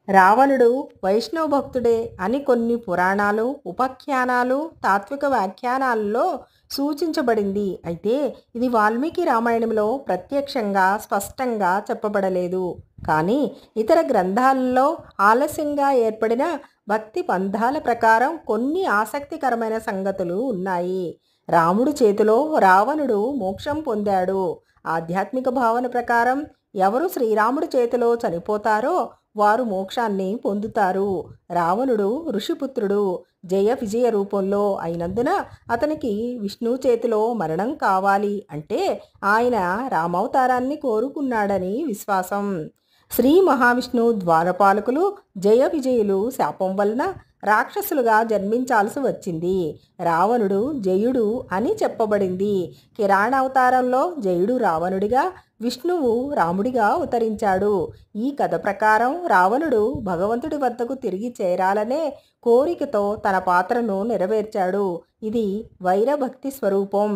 రావణుడు వైష్ణవ భక్తుడే అని కొన్ని పురాణాలు, ఉపాఖ్యానాలు, తాత్విక వ్యాఖ్యానాలలో సూచించబడింది. అయితే ఇది వాల్మీకి రామాయణంలో ప్రత్యక్షంగా స్పష్టంగా చెప్పబడలేదు. కానీ ఇతర గ్రంథాలలో ఆలస్యంగా ఏర్పడిన భక్తి పంథాల ప్రకారం కొన్ని ఆసక్తికరమైన సంగతులు ఉన్నాయి. రాముడి చేతిలో రావణుడు మోక్షం పొందాడు. ఆధ్యాత్మిక భావన ప్రకారం ఎవరు శ్రీరాముడి చేతిలో చనిపోతారో వారు మోక్షాన్ని పొందుతారు. రావణుడు ఋషిపుత్రుడు, జయ విజయ రూపంలో అయినందున అతనికి విష్ణు చేతిలో మరణం కావాలి అంటే ఆయన రామావతారాన్ని కోరుకున్నాడని విశ్వాసం. శ్రీ మహావిష్ణు ద్వారపాలకులు జయ విజయులు శాపం వలన రాక్షసులుగా జన్మించాల్సి వచ్చింది. రావణుడు జయుడు అని చెప్పబడింది. కిరాణావతారంలో జయుడు రావణుడిగా, విష్ణువు రాముడిగా అవతరించాడు. ఈ కథ ప్రకారం రావణుడు భగవంతుడి వద్దకు తిరిగి చేరాలనే కోరికతో తన పాత్రను నెరవేర్చాడు. ఇది వైరభక్తి స్వరూపం.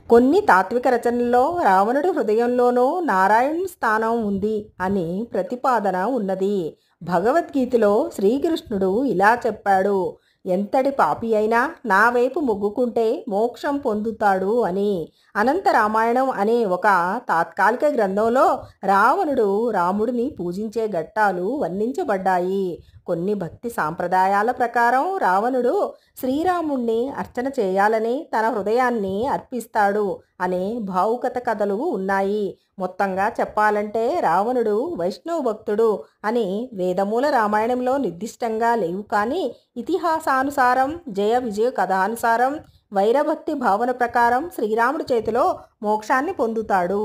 కొన్ని తాత్విక రచనల్లో రావణుడి హృదయంలోనూ నారాయణుని స్థానం ఉంది అని ప్రతిపాదన ఉన్నది. భగవద్గీతలో శ్రీకృష్ణుడు ఇలా చెప్పాడు: ఎంతటి పాపి అయినా నా వైపు మొగ్గుకుంటే మోక్షం పొందుతాడు అని. అనంత రామాయణం అనే ఒక తాత్కాలిక గ్రంథంలో రావణుడు రాముడిని పూజించే ఘట్టాలు వర్ణించబడ్డాయి. కొన్ని భక్తి సాంప్రదాయాల ప్రకారం రావణుడు శ్రీరాముణ్ణి అర్చన చేయాలని తన హృదయాన్ని అర్పిస్తాడు అనే భావుకత కథలు ఉన్నాయి. మొత్తంగా చెప్పాలంటే రావణుడు వైష్ణవ భక్తుడు అని వేదమూల రామాయణంలో నిర్దిష్టంగా లేవు. కానీ ఇతిహాసానుసారం, జయ విజయ కథానుసారం వైరభక్తి భావన ప్రకారం శ్రీరాముడి చేతిలో మోక్షాన్ని పొందుతాడు.